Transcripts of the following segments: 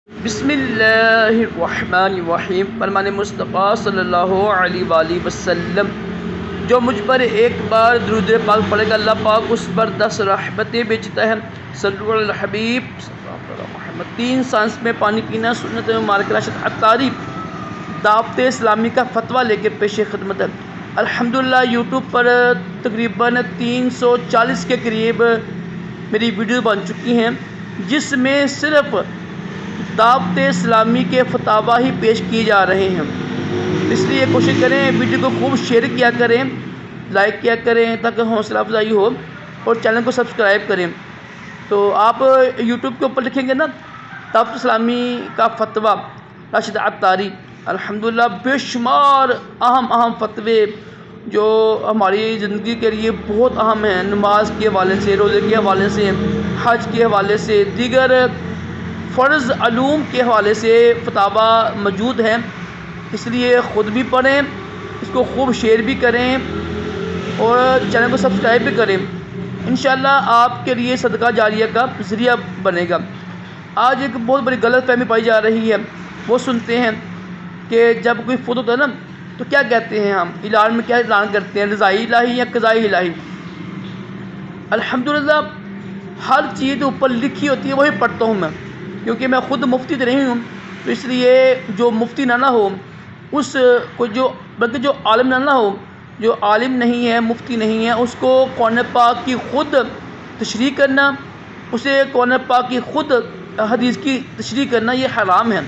بسم اللہ الرحمن الرحیم فرمان مصطفیٰ صلی اللہ علیہ وآلہ وسلم، جو مجھ پر ایک بار درود پاک پڑھے گا اللہ پاک اس پر 10 رحمتیں بھیجتا ہے۔ صلو علی الحبیب صلی اللہ علیہ محمد۔ 3 سانس میں پانی پینا سنت مبارک راشد عطاری دعوت اسلامی کا فتویٰ لے کے پیش خدمت ہے۔ الحمدللہ یوٹیوب پر تقریباً 340 کے قریب میری ویڈیو بن چکی ہیں، جس میں صرف دعوت اسلامی کے فتاویٰ ہی پیش کیے جا رہے ہیں۔ اس لیے کوشش کریں ویڈیو کو خوب شیئر کیا کریں، لائک کیا کریں تاکہ حوصلہ افزائی ہو، اور چینل کو سبسکرائب کریں۔ تو آپ یوٹیوب کے اوپر لکھیں گے نا دعوت اسلامی کا فتویٰ راشد عطاری، الحمدللہ بے شمار اہم فتوے جو ہماری زندگی کے لیے بہت اہم ہیں، نماز کے حوالے سے، روزے کے حوالے سے، حج کے حوالے سے، دیگر فرض علوم کے حوالے سے فتاویٰ موجود ہیں۔ اس لیے خود بھی پڑھیں، اس کو خوب شیئر بھی کریں اور چینل کو سبسکرائب بھی کریں۔ انشاءاللہ آپ کے لیے صدقہ جاریہ کا ذریعہ بنے گا۔ آج ایک بہت بڑی غلط فہمی پائی جا رہی ہے، وہ سنتے ہیں کہ جب کوئی فوت ہوتا ہے نا تو کیا کہتے ہیں، ہم اعلان میں کیا اعلان کرتے ہیں، رضائی الہی یا قضائی الہی۔ الحمدللہ ہر چیز اوپر لکھی ہوتی ہے وہی پڑھتا ہوں میں، کیونکہ میں خود مفتی تو نہیں ہوں، تو اس لیے جو مفتی نہ ہو اس کو بلکہ جو عالم نہ ہو، جو عالم نہیں ہے، مفتی نہیں ہے، اس کو قرآن پاک کی خود تشریح کرنا، اسے قرآن پاک کی خود حدیث کی تشریح کرنا یہ حرام ہے۔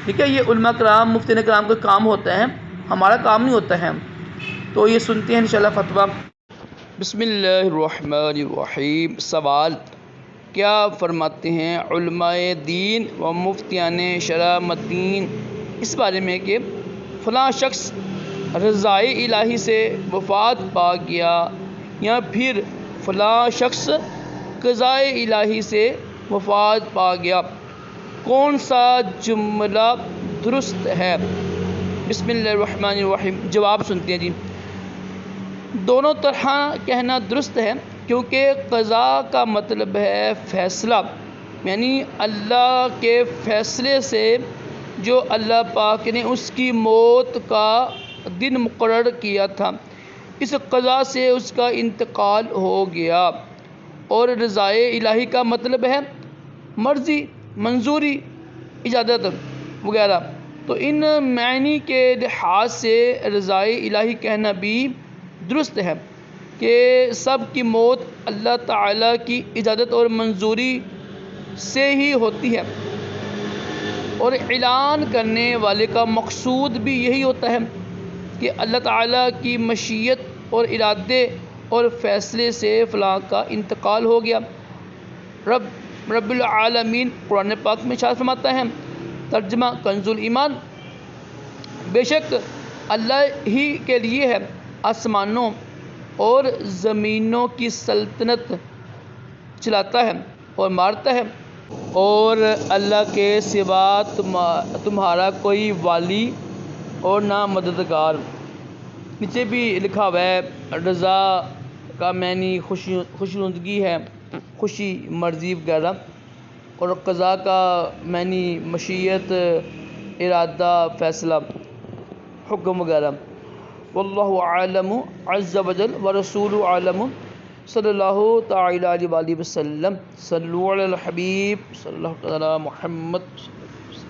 ٹھیک ہے، یہ علماء کرام مفتین کرام کا کام ہوتا ہے، ہمارا کام نہیں ہوتا ہے۔ تو یہ سنتے ہیں انشاءاللہ فتویٰ۔ بسم اللہ الرحمن الرحیم۔ سوال: کیا فرماتے ہیں علماء دین و مفتیان شرع مدین اس بارے میں کہ فلاں شخص رضائے الہی سے وفات پا گیا یا پھر فلاں شخص قضائے الہی سے وفات پا گیا، کون سا جملہ درست ہے؟ بسم اللہ الرحمن الرحیم۔ جواب سنتے ہیں جی۔ دونوں طرح کہنا درست ہے، کیونکہ قضا کا مطلب ہے فیصلہ، یعنی اللہ کے فیصلے سے جو اللہ پاک نے اس کی موت کا دن مقرر کیا تھا، اس قضا سے اس کا انتقال ہو گیا۔ اور رضائے الہی کا مطلب ہے مرضی، منظوری، اجازت وغیرہ۔ تو ان معنی کے لحاظ سے رضائے الہی کہنا بھی درست ہے کہ سب کی موت اللہ تعالیٰ کی اجازت اور منظوری سے ہی ہوتی ہے، اور اعلان کرنے والے کا مقصود بھی یہی ہوتا ہے کہ اللہ تعالیٰ کی مشیت اور ارادے اور فیصلے سے فلاں کا انتقال ہو گیا۔ رب العالمین قرآن پاک میں ارشاد فرماتا ہے، ترجمہ کنز ایمان: بے شک اللہ ہی کے لیے ہے آسمانوں اور زمینوں کی سلطنت، چلاتا ہے اور مارتا ہے، اور اللہ کے سوا تمہارا کوئی والی اور نہ مددگار۔ نیچے بھی لکھا ہوا ہے رضا کا معنی خوشنودگی ہے، خوشی، مرضی وغیرہ، اور قضا کا معنی مشیت، ارادہ، فیصلہ، حکم وغیرہ۔ واللہ اعلم عز وجل ورسول اعلم صلی اللہ تعالی علیہ وآلہ وسلم۔ صلو علی الحبیب صلی اللہ تعالی محمد۔